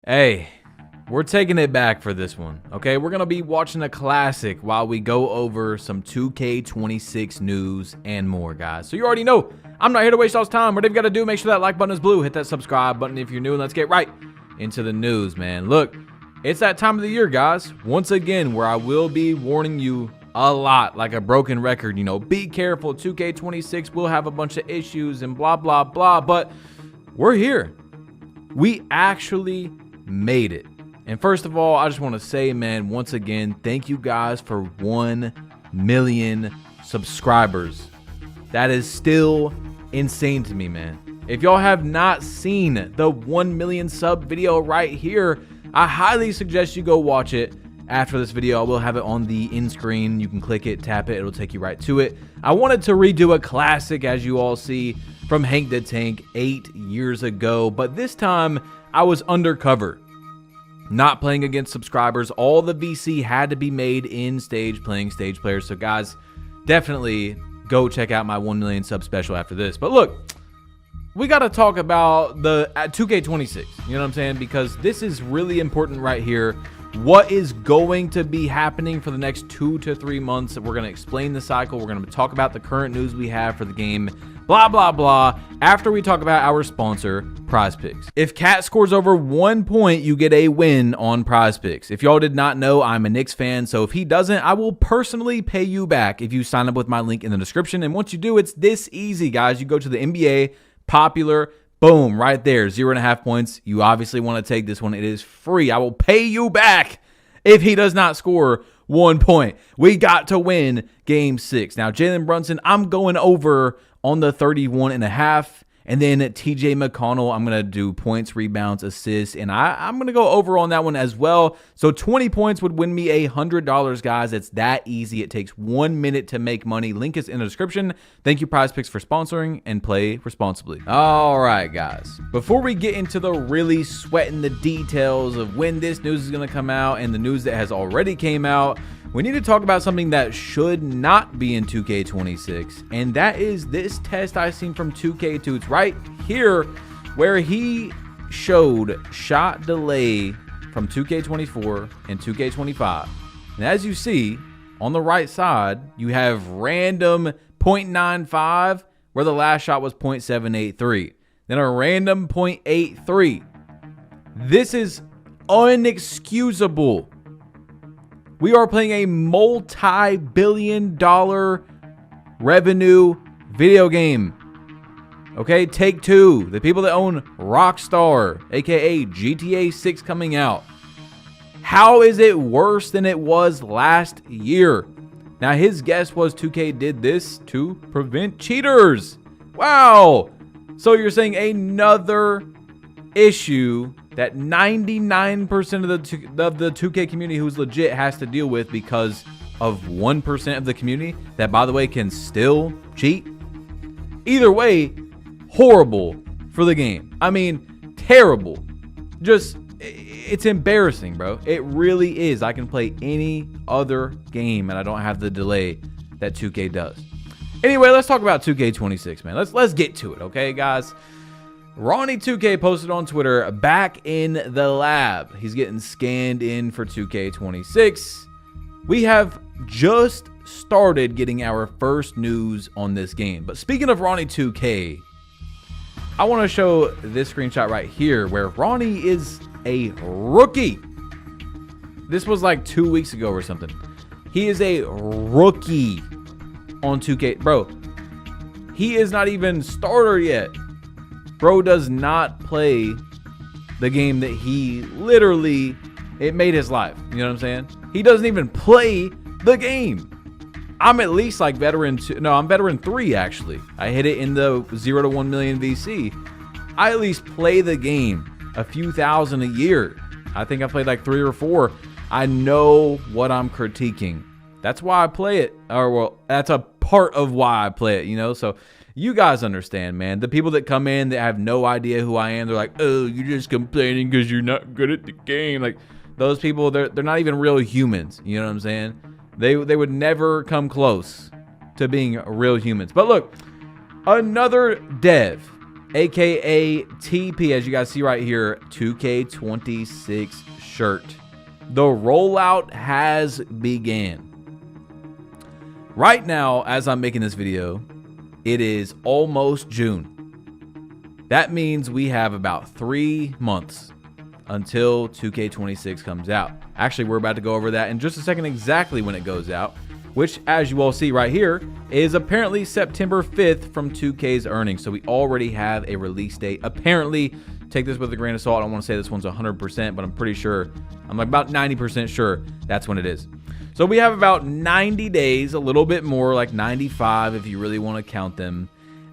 Hey, we're taking it back for this one, okay? We're going to be watching a classic while we go over some 2K26 news and more, guys. So you already know, I'm not here to waste y'all's time. Whatever you got to do, make sure that like button is blue. Hit that subscribe button if you're new, and let's get right into the news, man. Look, it's that time of the year, guys, once again, where I will be warning you a lot, like a broken record. You know, be careful. 2K26 will have a bunch of issues and blah, blah, blah, but we're here. We actually made it. And first of all, I just want to say, man, once again, thank you guys for 1 million subscribers. That is still insane to me, man. If y'all have not seen the 1 million sub video right here, I highly suggest you go watch it after this video. I will have it on the end screen. You can click it, tap it, it'll take you right to it. I wanted to redo a classic, as you all see, from Hank the Tank 8 years ago, but this time I was undercover, not playing against subscribers. All the VC had to be made in stage, playing stage players. So guys, definitely go check out my 1 million sub special after this. But look, we got to talk about the 2K26, you know what I'm saying? Because this is really important right here. What is going to be happening for the next 2 to 3 months? We're going to explain the cycle. We're going to talk about the current news we have for the game, blah, blah, blah, after we talk about our sponsor, Prize Picks. If Cat scores over 1 point, you get a win on Prize Picks. If y'all did not know, I'm a Knicks fan, so if he doesn't, I will personally pay you back if you sign up with my link in the description. And once you do, it's this easy, guys. You go to the NBA, popular, boom, right there, 0.5 points. You obviously want to take this one. It is free. I will pay you back if he does not score 1 point. We got to win game 6. Now, Jalen Brunson, I'm going over on the 31.5. And then TJ McConnell, I'm going to do points, rebounds, assists, and I'm going to go over on that one as well. So 20 points would win me $100, guys. It's that easy. It takes 1 minute to make money. Link is in the description. Thank you, Prize Picks, for sponsoring, and play responsibly. All right, guys. Before we get into the really sweating the details of when this news is going to come out and the news that has already came out, we need to talk about something that should not be in 2K26, and that is this test I seen from 2K2. It's right here where he showed shot delay from 2K24 and 2K25. And as you see on the right side, you have random 0.95 where the last shot was 0.783. Then a random 0.83. This is unexcusable. We are playing a multi-billion-dollar revenue video game. Okay, Take-Two, the people that own Rockstar, aka GTA 6 coming out. How is it worse than it was last year? Now, his guess was 2K did this to prevent cheaters. Wow. So you're saying another issue that 99% of the 2K community who's legit has to deal with because of 1% of the community that, by the way, can still cheat. Either way, horrible for the game. I mean, terrible. Just, it's embarrassing, bro. It really is. I can play any other game and I don't have the delay that 2K does. Anyway, let's talk about 2K26, man. Let's get to it, okay, guys? Ronnie 2K posted on Twitter, back in the lab. He's getting scanned in for 2K26. We have just started getting our first news on this game. But speaking of Ronnie 2K, I want to show this screenshot right here where Ronnie is a rookie. This was like 2 weeks ago or something. He is a rookie on 2K. Bro, he is not even starter yet. Bro does not play the game that he literally, it made his life. You know what I'm saying? He doesn't even play the game. I'm at least like veteran 2. No, I'm veteran 3, actually. I hit it in the 0 to 1 million VC. I at least play the game a few thousand a year. I think I played like 3 or 4. I know what I'm critiquing. That's why I play it. Or, well, that's a part of why I play it, you know? So you guys understand, man. The people that come in that have no idea who I am, they're like, oh, you're just complaining because you're not good at the game. Like, those people, they're not even real humans. You know what I'm saying? They would never come close to being real humans. But look, another dev aka TP, as you guys see right here, 2K26 shirt. The rollout has began. Right now, as I'm making this video, it is almost June. That means we have about 3 months until 2K26 comes out. Actually, we're about to go over that in just a second, exactly when it goes out, which, as you all see right here, is apparently September 5th from 2K's earnings. So we already have a release date. Apparently, take this with a grain of salt. I don't want to say this one's 100%, but I'm pretty sure, I'm like about 90% sure that's when it is. So we have about 90 days, a little bit more, like 95 if you really want to count them.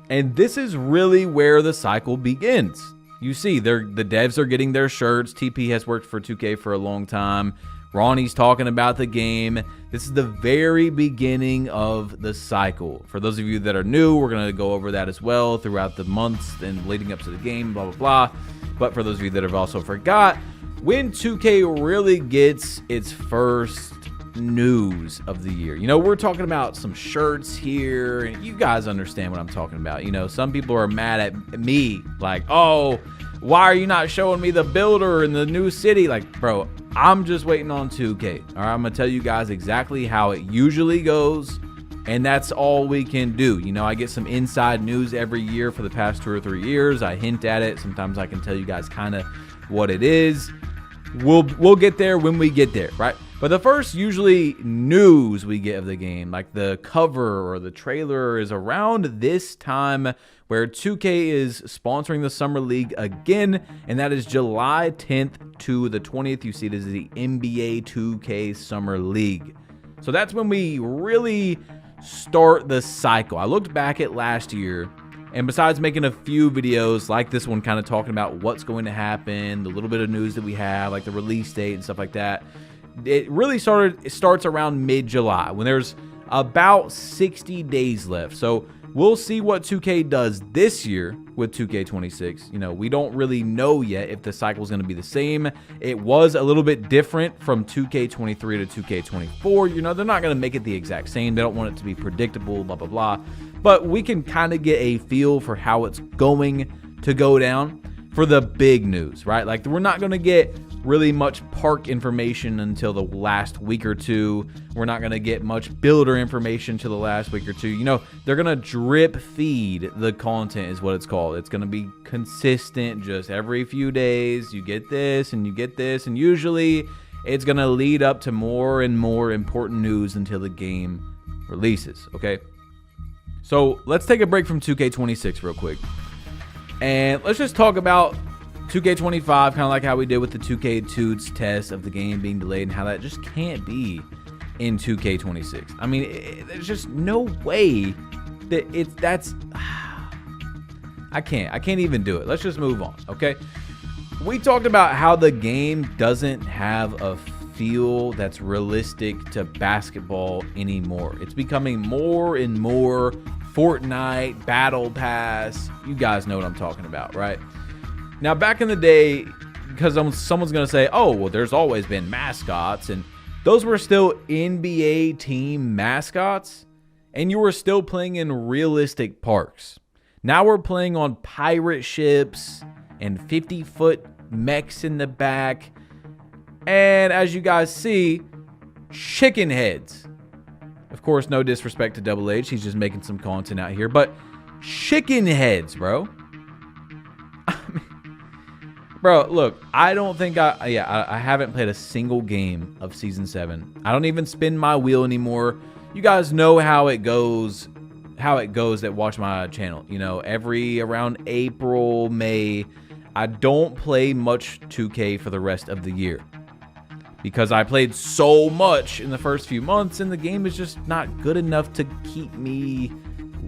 And this is really where the cycle begins. You see, the devs are getting their shirts. TP has worked for 2K for a long time. Ronnie's talking about the game. This is the very beginning of the cycle. For those of you that are new, we're going to go over that as well throughout the months and leading up to the game, blah, blah, blah. But for those of you that have also forgot, when 2K really gets its first news of the year. You know, we're talking about some shirts here, and you guys understand what I'm talking about. You know, some people are mad at me, like, oh, why are you not showing me the builder in the new city? Like, bro, I'm just waiting on 2K. All right, I'm gonna tell you guys exactly how it usually goes, and that's all we can do. You know, I get some inside news every year for the past 2 or 3 years. I hint at it. Sometimes I can tell you guys kind of what it is. We'll get there when we get there, right? But the first usually news we get of the game, like the cover or the trailer, is around this time where 2K is sponsoring the Summer League again, and that is July 10th to the 20th. You see it as the NBA 2K Summer League. So that's when we really start the cycle. I looked back at last year, and besides making a few videos like this one kind of talking about what's going to happen, the little bit of news that we have, like the release date and stuff like that, it really starts around mid-July when there's about 60 days left. So we'll see what 2K does this year with 2K26. You know, we don't really know yet if the cycle is going to be the same. It was a little bit different from 2K23 to 2K24. You know, they're not going to make it the exact same. They don't want it to be predictable, blah, blah, blah. But we can kind of get a feel for how it's going to go down for the big news, right? Like, we're not going to get really much park information until the last week or two. We're not going to get much builder information till the last week or two. You know, they're going to drip feed the content is what it's called. It's going to be consistent, just every few days. You get this and you get this, and usually it's going to lead up to more and more important news until the game releases, okay? So let's take a break from 2K26 real quick. And let's just talk about 2K25, kind of like how we did with the 2K Toots test of the game being delayed, and how that just can't be in 2K26. I mean, there's just no way that that's... I can't even do it. Let's just move on, okay? We talked about how the game doesn't have a feel that's realistic to basketball anymore. It's becoming more and more Fortnite, Battle Pass. You guys know what I'm talking about, right? Now, back in the day, because someone's going to say, oh, well, there's always been mascots, and those were still NBA team mascots, and you were still playing in realistic parks. Now we're playing on pirate ships and 50-foot mechs in the back, and as you guys see, chicken heads. Of course, no disrespect to Double H. He's just making some content out here, but chicken heads, bro. Bro, look, I don't think I haven't played a single game of Season 7. I don't even spin my wheel anymore. You guys know how it goes that watch my channel. You know, around April, May, I don't play much 2K for the rest of the year, because I played so much in the first few months, and the game is just not good enough to keep me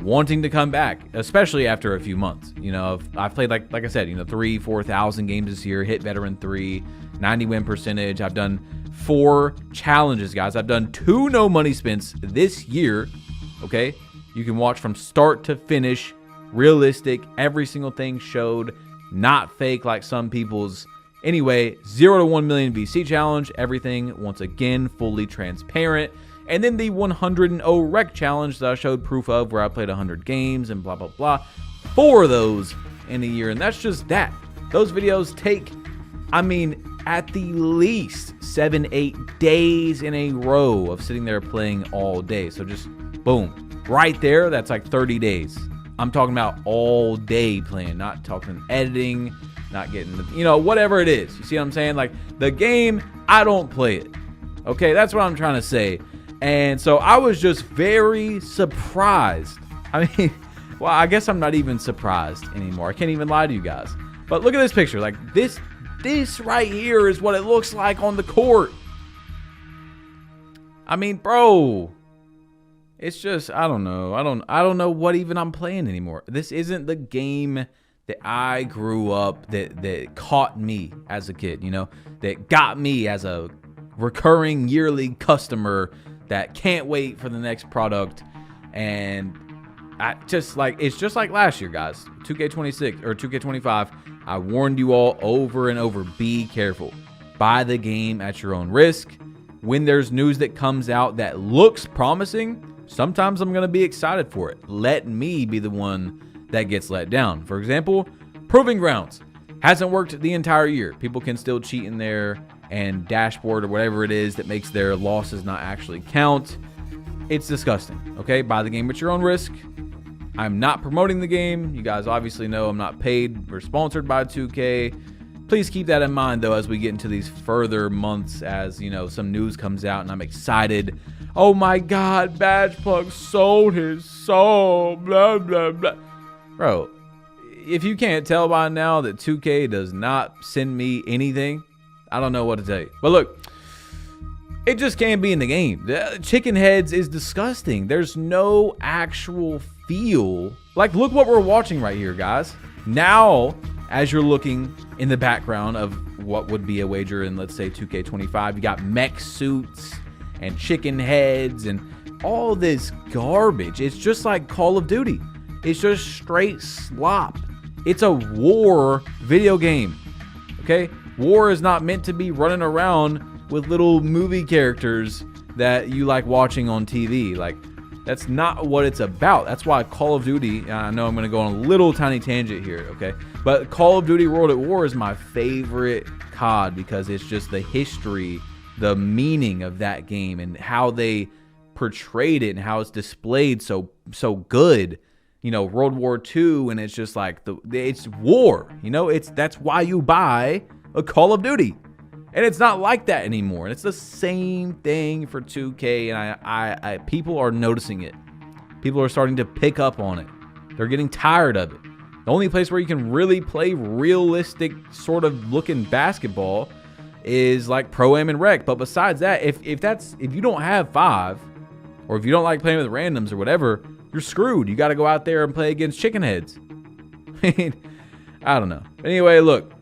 wanting to come back, especially after a few months. You know, I've played, like I said, you know, 3,000-4,000 games this year, hit veteran 3, 90 win percentage. I've done 4 challenges, guys. I've done 2 no money spins this year, okay? You can watch from start to finish, realistic, every single thing showed, not fake like some people's. Anyway, 0 to 1 million VC challenge, everything, once again, fully transparent. And then the 100-0 rec challenge that I showed proof of, where I played 100 games and blah, blah, blah. 4 of those in a year. And that's just that. Those videos take, I mean, at the least 7-8 days in a row of sitting there playing all day. So just boom, right there, that's like 30 days. I'm talking about all day playing, not talking editing, not getting the, you know, whatever it is. You see what I'm saying? Like the game, I don't play it. Okay, that's what I'm trying to say. And so I was just very surprised. I mean, well, I guess I'm not even surprised anymore. I can't even lie to you guys. But look at this picture. Like this right here is what it looks like on the court. I mean, bro, it's just, I don't know. I don't know what even I'm playing anymore. This isn't the game that I grew up, that caught me as a kid, you know, that got me as a recurring yearly customer that can't wait for the next product. And I just like, it's just like last year, guys. 2K26 or 2K25. I warned you all over and over, be careful. Buy the game at your own risk. When there's news that comes out that looks promising, sometimes I'm going to be excited for it. Let me be the one that gets let down. For example, Proving Grounds hasn't worked the entire year. People can still cheat in there and dashboard or whatever it is that makes their losses not actually count. It's disgusting. Okay, buy the game at your own risk. I'm not promoting the game. You guys obviously know I'm not paid or sponsored by 2K. Please keep that in mind, though, as we get into these further months, as, you know, some news comes out and I'm excited. Oh my God, Badge Plug sold his soul, blah, blah, blah. Bro, if you can't tell by now that 2K does not send me anything, I don't know what to tell you. But look, it just can't be in the game. The chicken heads is disgusting. There's no actual feel. Like, look what we're watching right here, guys. Now, as you're looking in the background of what would be a wager in, let's say, 2K25, you got mech suits and chicken heads and all this garbage. It's just like Call of Duty. It's just straight slop. It's a war video game. Okay? War is not meant to be running around with little movie characters that you like watching on TV. Like, that's not what it's about. That's why Call of Duty, I know I'm going to go on a little tiny tangent here, okay? But Call of Duty World at War is my favorite COD because it's just the history, the meaning of that game and how they portrayed it and how it's displayed so good. You know, World War II, and it's just like, it's war. You know, that's why you buy a Call of Duty. And it's not like that anymore. And it's the same thing for 2K. And I people are noticing it. People are starting to pick up on it. They're getting tired of it. The only place where you can really play realistic sort of looking basketball is like Pro-Am and Rec. But besides that, if you don't have 5, or if you don't like playing with randoms or whatever, you're screwed. You got to go out there and play against chicken heads. I don't know. Anyway, look.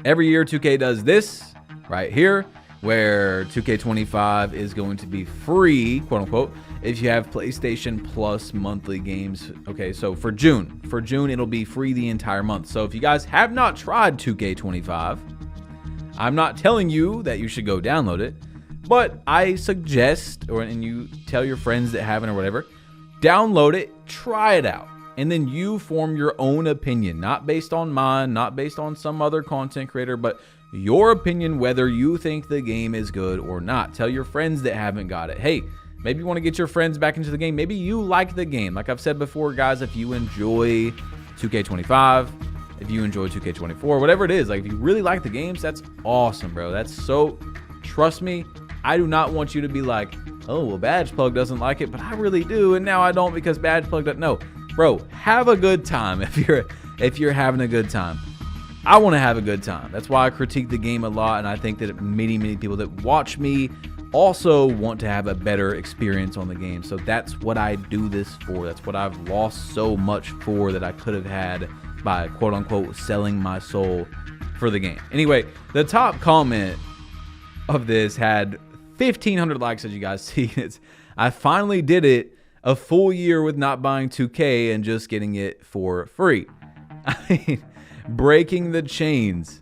Every year 2K does this right here, where 2K25 is going to be free, quote unquote, if you have PlayStation Plus monthly games. Okay, so for June it'll be free the entire month. So if you guys have not tried 2K25, I'm not telling you that you should go download it, but I suggest, and you tell your friends that haven't or whatever, download it, try it out. And then you form your own opinion, not based on mine, not based on some other content creator, but your opinion, whether you think the game is good or not. Tell your friends that haven't got it. Hey, maybe you want to get your friends back into the game. Maybe you like the game. Like I've said before, guys, if you enjoy 2K25, if you enjoy 2K24, whatever it is, like if you really like the games, that's awesome, bro. That's so, trust me, I do not want you to be like, oh, well, Badge Plug doesn't like it, but I really do, and now I don't because Badge Plug doesn't. No. Bro, have a good time if you're having a good time. I want to have a good time. That's why I critique the game a lot, and I think that many people that watch me also want to have a better experience on the game. So that's what I do this for. That's what I've lost so much for that I could have had by quote unquote selling my soul for the game. Anyway, the top comment of this had 1,500 likes, as you guys see. I finally did it. A full year with not buying 2K and just getting it for free. I mean, breaking the chains.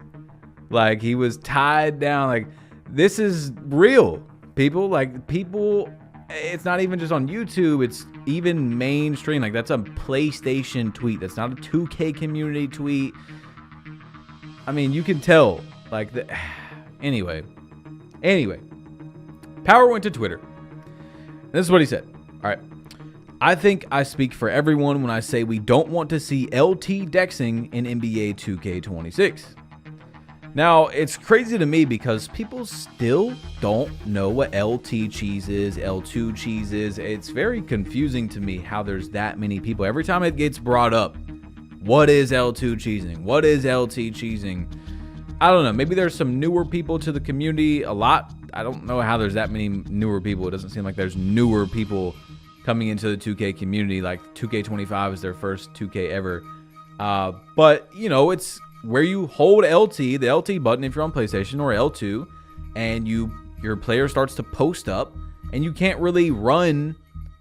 Like, he was tied down. Like, this is real, people. Like, people it's not even just on YouTube. It's even mainstream. Like, that's a PlayStation tweet. That's not a 2K community tweet. I mean, you can tell. Like, anyway. Power went to Twitter. This is what he said. All right. I think I speak for everyone when I say we don't want to see LT Dexing in NBA 2K26. Now, it's crazy to me because people still don't know what LT cheese is, L2 cheese is. It's very confusing to me how there's that many people. Every time it gets brought up, what is L2 cheesing? What is LT cheesing? I don't know. Maybe there's some newer people to the community. A lot. I don't know how there's that many newer people. It doesn't seem like there's newer people coming into the 2K community. Like 2K25 is their first 2K ever. But, you know, it's where you hold LT, the LT button if you're on PlayStation, or L2, and your player starts to post up, and you can't really run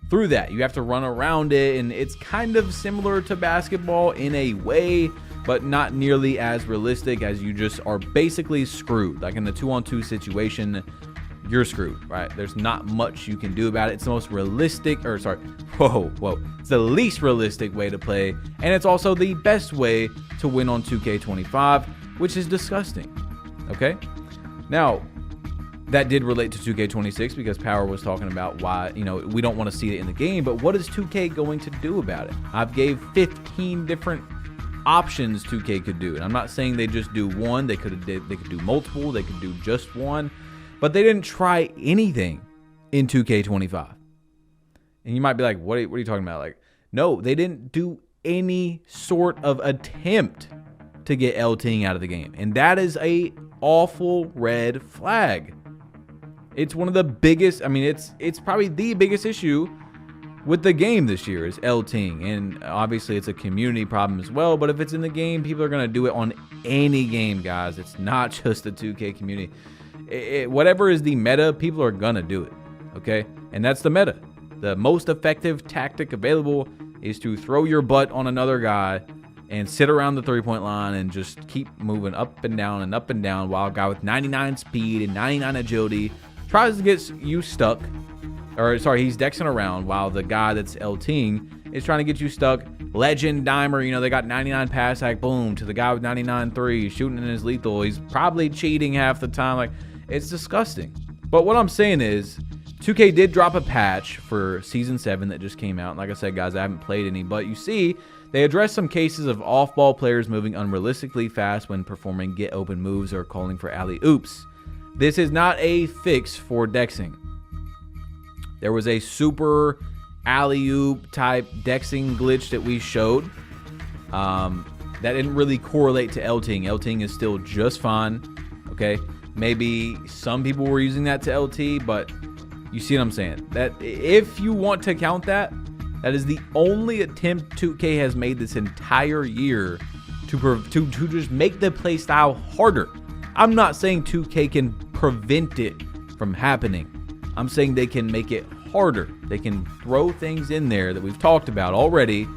through that. You have to run around it, and it's kind of similar to basketball in a way, but not nearly as realistic, as you just are basically screwed. Like in the 2-on-2 situation, you're screwed, right? There's not much you can do about it. It's the most realistic, or sorry, whoa. It's the least realistic way to play, and it's also the best way to win on 2K25, which is disgusting, okay? Now, that did relate to 2K26 because Power was talking about why, you know, we don't want to see it in the game, but what is 2K going to do about it? I've gave 15 different options 2K could do, and I'm not saying they just do one. They could do multiple. They could do just one. But they didn't try anything in 2K25. And you might be like, what are you talking about? Like, no, they didn't do any sort of attempt to get LTing out of the game. And that is a awful red flag. It's one of the biggest, I mean, it's probably the biggest issue with the game this year is LTing. And obviously it's a community problem as well. But if it's in the game, people are going to do it on any game, guys. It's not just the 2K community. Whatever is the meta, people are gonna do it, okay? And that's the meta. The most effective tactic available is to throw your butt on another guy and sit around the three-point line and just keep moving up and down while a guy with 99 speed and 99 agility tries to get you stuck. Or sorry, he's dexing around while the guy that's LTing is trying to get you stuck. Legend dimer, you know, they got 99 pass hack, boom, to the guy with 99 3, shooting in his lethal. He's probably cheating half the time. Like, it's disgusting. But what I'm saying is, 2K did drop a patch for Season 7 that just came out. And like I said, guys, I haven't played any. But you see, they addressed some cases of off-ball players moving unrealistically fast when performing get-open moves or calling for alley-oops. This is not a fix for Dexing. There was a super alley-oop type Dexing glitch that we showed. That didn't really correlate to LTing. LTing is still just fine. Okay? Maybe some people were using that to LT, but you see what I'm saying? That if you want to count that, that is the only attempt 2K has made this entire year to just make the play style harder. I'm not saying 2K can prevent it from happening. I'm saying they can make it harder. They can throw things in there that we've talked about already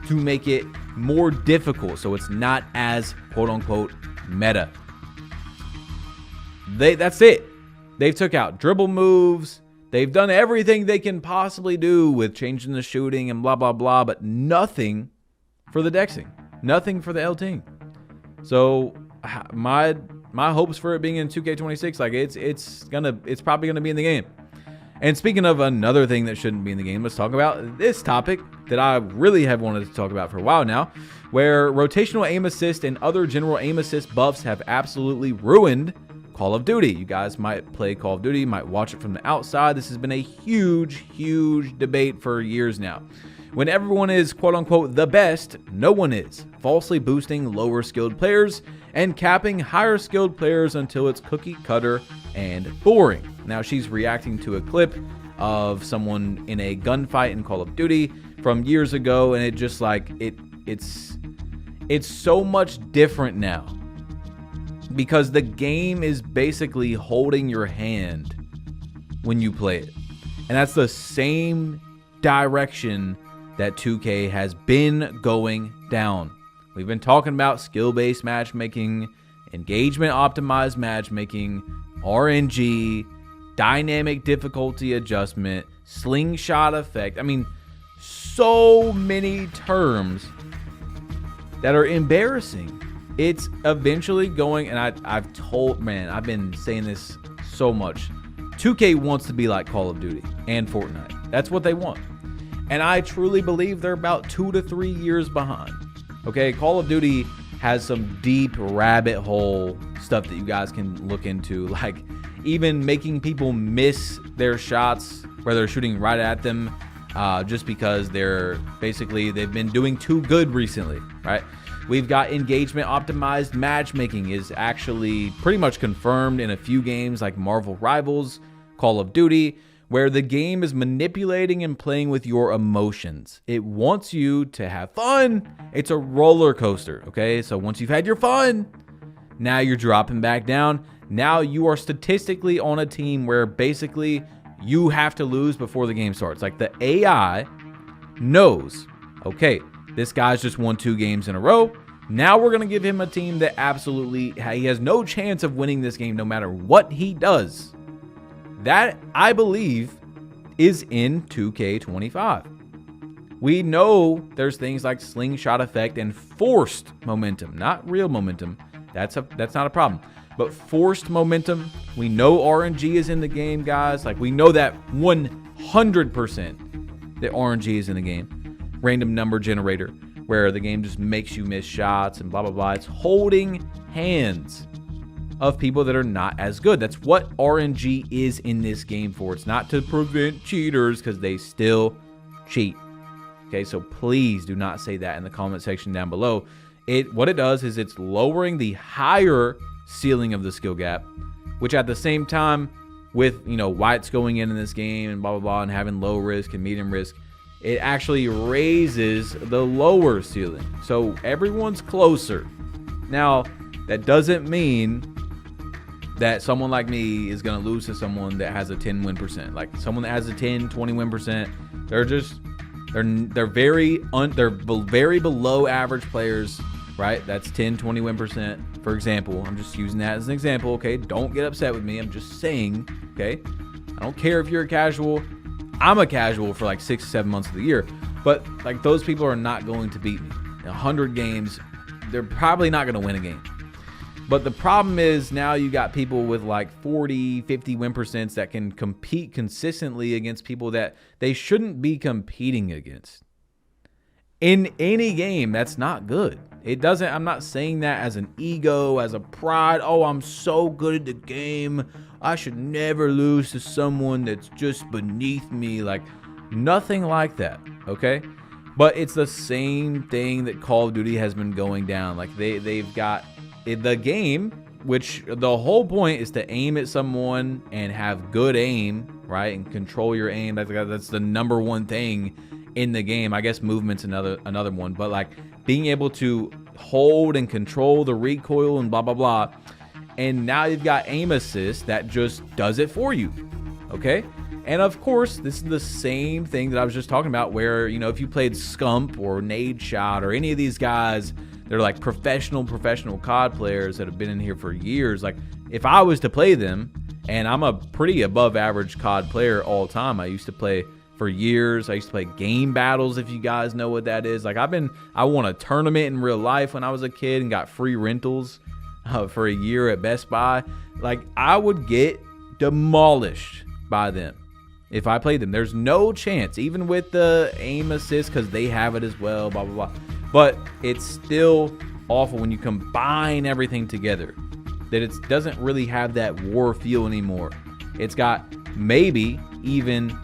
to make it more difficult so it's not as quote-unquote meta. That's it. They've took out dribble moves. They've done everything they can possibly do with changing the shooting and blah, blah, blah, but nothing for the Dexing. Nothing for the LTing. So my hopes for it being in 2K26, like it's probably gonna be in the game. And speaking of another thing that shouldn't be in the game, let's talk about this topic that I really have wanted to talk about for a while now, where rotational aim assist and other general aim assist buffs have absolutely ruined Call of Duty. You guys might play Call of Duty, might watch it from the outside. This has been a huge debate for years now. When everyone is quote-unquote the best, no one is, falsely boosting lower skilled players and capping higher skilled players until it's cookie cutter and boring. Now she's reacting to a clip of someone in a gunfight in Call of Duty from years ago, and it just like it's so much different now because the game is basically holding your hand when you play it. And that's the same direction that 2K has been going down. We've been talking about skill-based matchmaking, engagement-optimized matchmaking, RNG, dynamic difficulty adjustment, slingshot effect. I mean, so many terms that are embarrassing. It's eventually going, and I've been saying this so much. 2K wants to be like Call of Duty and Fortnite. That's what they want. And I truly believe they're about 2 to 3 years behind. Okay, Call of Duty has some deep rabbit hole stuff that you guys can look into, like even making people miss their shots where they're shooting right at them, just because they've been doing too good recently, right? We've got engagement optimized matchmaking is actually pretty much confirmed in a few games like Marvel Rivals, Call of Duty, where the game is manipulating and playing with your emotions. It wants you to have fun. It's a roller coaster, okay? So once you've had your fun, now you're dropping back down. Now you are statistically on a team where basically you have to lose before the game starts. Like the AI knows, okay, this guy's just won 2 games in a row. Now we're going to give him a team that he has no chance of winning this game no matter what he does. That, I believe, is in 2K25. We know there's things like slingshot effect and forced momentum, not real momentum. That's not a problem. But forced momentum, we know RNG is in the game, guys. Like, we know that 100% that RNG is in the game. Random number generator, where the game just makes you miss shots and blah, blah, blah. It's holding hands of people that are not as good. That's what RNG is in this game for. It's not to prevent cheaters, because they still cheat. Okay, so please do not say that in the comment section down below. What it does is it's lowering the higher ceiling of the skill gap, which at the same time with, whites going in this game and blah, blah, blah, and having low risk and medium risk, it actually raises the lower ceiling. So everyone's closer. Now, that doesn't mean that someone like me is going to lose to someone that has a 10 win percent. Like someone that has a 10, 20 win percent, they're very below average players, right? That's 10, 20 win percent. For example, I'm just using that as an example, okay? Don't get upset with me. I'm just saying, okay? I don't care if you're a casual. I'm a casual for like 6 to 7 months of the year, but like those people are not going to beat me. In 100 games, they're probably not going to win a game. But the problem is now you got people with like 40, 50 win percents that can compete consistently against people that they shouldn't be competing against. In any game, that's not good. I'm not saying that as an ego, as a pride. Oh, I'm so good at the game. I should never lose to someone that's just beneath me. Like, nothing like that, okay? But it's the same thing that Call of Duty has been going down. Like, they've got the game, which the whole point is to aim at someone and have good aim, right? And control your aim. That's the number one thing in the game. I guess movement's another one, but like being able to hold and control the recoil and blah, blah, blah. And now you've got aim assist that just does it for you, okay? And of course, this is the same thing that I was just talking about where, if you played Scump or Nade Shot or any of these guys, they're like professional COD players that have been in here for years. Like, if I was to play them, and I'm a pretty above average COD player all time. I used to play for years. I used to play game battles, if you guys know what that is. Like, I won a tournament in real life when I was a kid and got free rentals for a year at Best Buy. Like, I would get demolished by them if I played them. There's no chance, even with the aim assist, because they have it as well, blah, blah, blah. But it's still awful when you combine everything together, that it doesn't really have that war feel anymore. It's got maybe even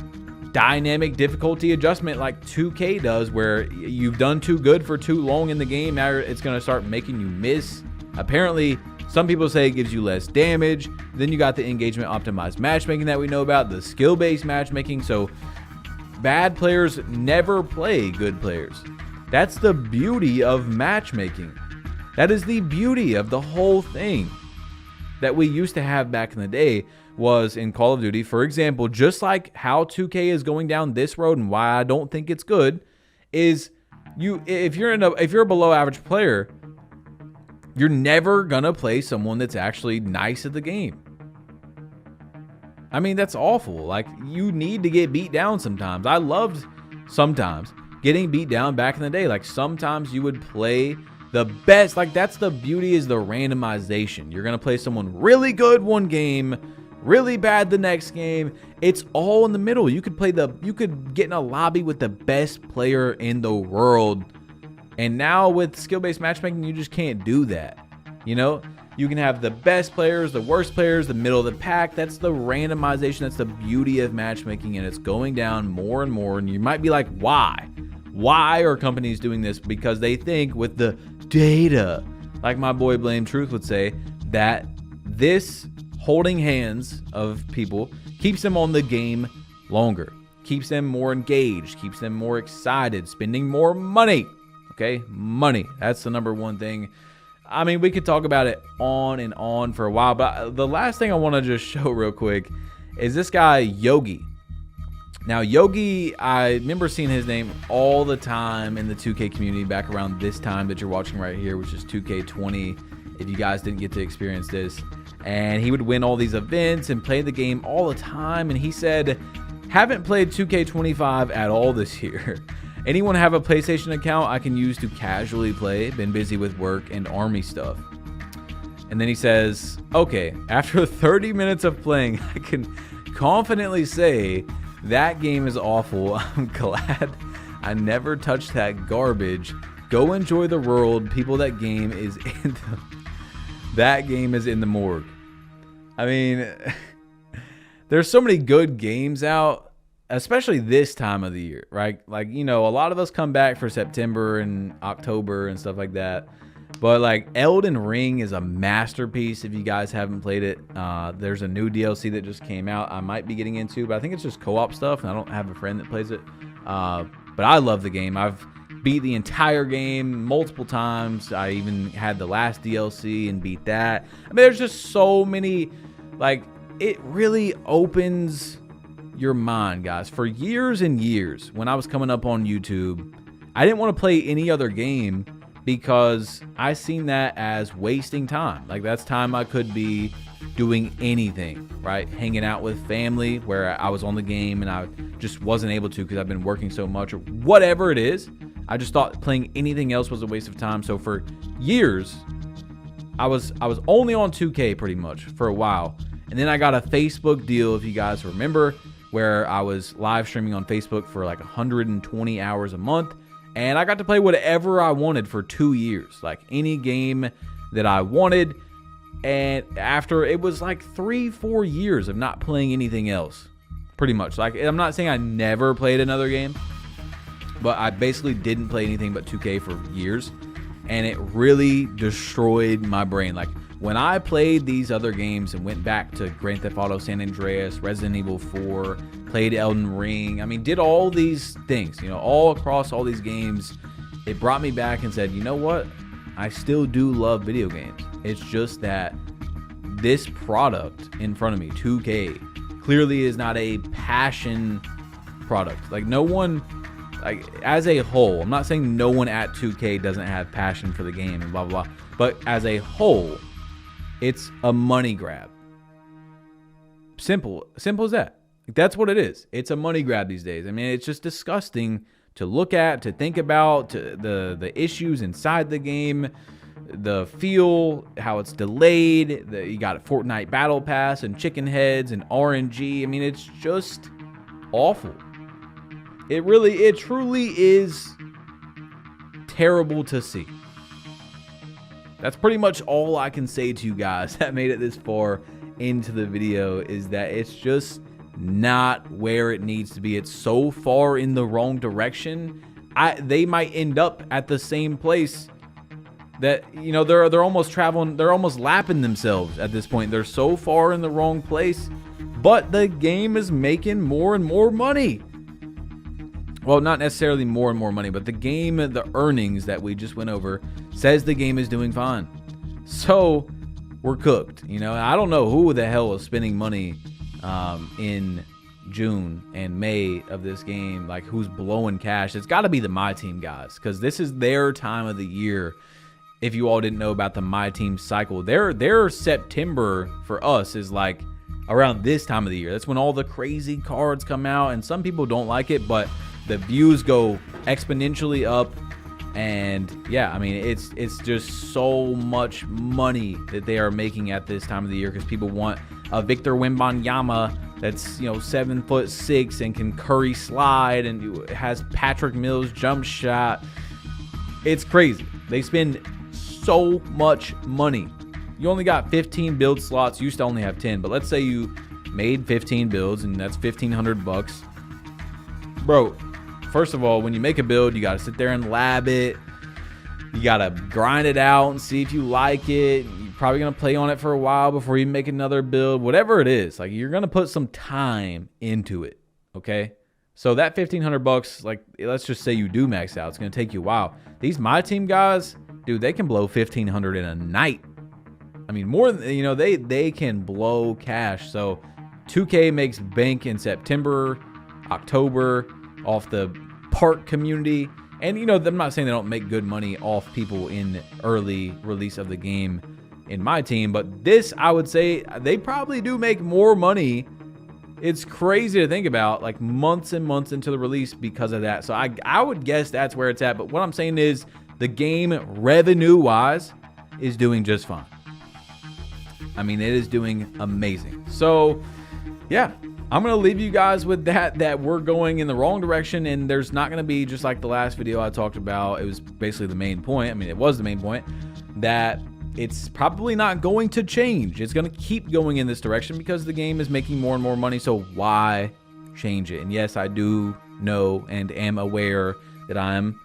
dynamic difficulty adjustment like 2K does, where you've done too good for too long in the game. Now it's going to start making you miss. Apparently, some people say it gives you less damage. Then you got the engagement optimized matchmaking that we know about, the skill-based matchmaking. So bad players never play good players. That's the beauty of matchmaking. That is the beauty of the whole thing that we used to have back in the day was in Call of Duty. For example, just like how 2K is going down this road and why I don't think it's good is if you're a below average player, you're never gonna play someone that's actually nice at the game. I mean, that's awful. Like, you need to get beat down sometimes. I loved sometimes getting beat down back in the day. Like, sometimes you would play the best. Like, that's the beauty, is the randomization. You're going to play someone really good one game, really bad the next game. It's all in the middle. You could get in a lobby with the best player in the world. And now with skill-based matchmaking, you just can't do that. You know, you can have the best players, the worst players, the middle of the pack. That's the randomization. That's the beauty of matchmaking, and it's going down more and more. And you might be like, why? Why are companies doing this? Because they think with the data, like my boy Blame Truth would say, that this holding hands of people keeps them on the game longer, keeps them more engaged, keeps them more excited, spending more money. Okay, money. That's the number one thing. I mean, we could talk about it on and on for a while, but the last thing I want to just show real quick is this guy, Yogi. Now, Yogi, I remember seeing his name all the time in the 2K community back around this time that you're watching right here, which is 2K20, if you guys didn't get to experience this. And he would win all these events and play the game all the time. And he said, haven't played 2K25 at all this year. Anyone have a PlayStation account I can use to casually play? Been busy with work and army stuff. And then he says, okay, after 30 minutes of playing, I can confidently say that game is awful. I'm glad I never touched that garbage. Go enjoy the world. People, that game is in the morgue. I mean, there's so many good games out, especially this time of the year, right? Like, you know, a lot of us come back for September and October and stuff like that. But like, Elden Ring is a masterpiece if you guys haven't played it. There's a new DLC that just came out I might be getting into, but I think it's just co-op stuff, and I don't have a friend that plays it. But I love the game. I've beat the entire game multiple times. I even had the last DLC and beat that. I mean, there's just so many, like, it really opens your mind, guys. For years and years, when I was coming up on YouTube, I didn't want to play any other game because I seen that as wasting time. Like, that's time I could be doing anything, right? Hanging out with family, where I was on the game and I just wasn't able to because I've been working so much, or whatever it is. I just thought playing anything else was a waste of time. So for years, I was only on 2K pretty much for a while. And then I got a Facebook deal, if you guys remember, where I was live streaming on Facebook for like 120 hours a month. And I got to play whatever I wanted for 2 years, like any game that I wanted. And after, it was like 3-4 years of not playing anything else, pretty much. Like, I'm not saying I never played another game, but I basically didn't play anything but 2K for years. And it really destroyed my brain. Like, when I played these other games and went back to Grand Theft Auto San Andreas, Resident Evil 4, played Elden Ring, I mean, did all these things, you know, all across all these games, it brought me back and said, you know what? I still do love video games. It's just that this product in front of me, 2K, clearly is not a passion product. Like, no one, like, as a whole, I'm not saying no one at 2K doesn't have passion for the game and blah, blah, blah, but as a whole, it's a money grab. Simple as that. That's what it is. It's a money grab these days. I mean, it's just disgusting to look at, to think about, to the issues inside the game, the feel, how it's delayed. You got a Fortnite Battle Pass and chicken heads and RNG. I mean, it's just awful. It truly is terrible to see. That's pretty much all I can say to you guys that made it this far into the video, is that it's just not where it needs to be. It's so far in the wrong direction. They might end up at the same place that, you know, they're almost traveling, they're almost lapping themselves at this point. They're so far in the wrong place, but the game is making more and more money. Well, not necessarily more and more money, but the game, the earnings that we just went over, says the game is doing fine. So we're cooked. You know, I don't know who the hell was spending money in June and May of this game. Like, who's blowing cash? It's got to be the My Team guys, because this is their time of the year. If you all didn't know about the My Team cycle, their September for us is like around this time of the year. That's when all the crazy cards come out, and some people don't like it, but the views go exponentially up. And yeah, I mean, it's just so much money that they are making at this time of the year, because people want a Victor Wembanyama that's, you know, 7'6" and can curry slide and has Patrick Mills jump shot. It's crazy. They spend so much money. You only got 15 build slots. You used to only have 10, but let's say you made 15 builds and that's $1,500. Bro, first of all, when you make a build, you got to sit there and lab it. You got to grind it out and see if you like it. You're probably going to play on it for a while before you make another build. Whatever it is, like, you're going to put some time into it, okay? So that $1,500, like, let's just say you do max out. It's going to take you a while. These My Team guys, dude, they can blow $1,500 in a night. I mean, more than, you know, they can blow cash. So 2K makes bank in September, October, off the park community. And, you know, I'm not saying they don't make good money off people in early release of the game in My Team, but this, I would say, they probably do make more money. It's crazy to think about, like, months and months into the release because of that. So I would guess that's where it's at. But what I'm saying is the game, revenue-wise, is doing just fine. I mean, it is doing amazing. So, yeah, I'm going to leave you guys with that we're going in the wrong direction, and there's not going to be, just like the last video I talked about, it was basically the main point. I mean, it was the main point, that it's probably not going to change. It's going to keep going in this direction because the game is making more and more money, so why change it? And yes, I do know and am aware that I'm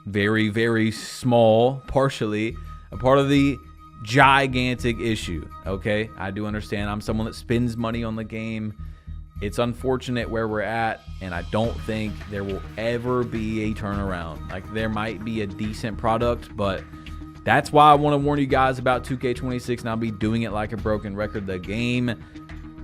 very, very small, partially, a part of the gigantic issue, okay? I do understand. I'm someone that spends money on the game. It's unfortunate where we're at, and I don't think there will ever be a turnaround. Like, there might be a decent product, but that's why I want to warn you guys about 2K26, and I'll be doing it like a broken record. The game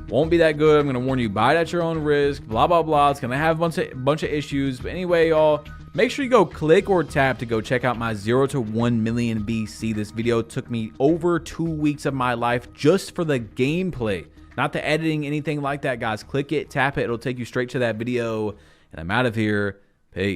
won't be that good. I'm going to warn you, buy it at your own risk, blah, blah, blah. It's going to have a bunch of issues. But anyway, y'all, make sure you go click or tap to go check out my 0 to 1 million BC. This video took me over 2 weeks of my life just for the gameplay. Not the editing, anything like that, guys. Click it, tap it. It'll take you straight to that video. And I'm out of here. Peace.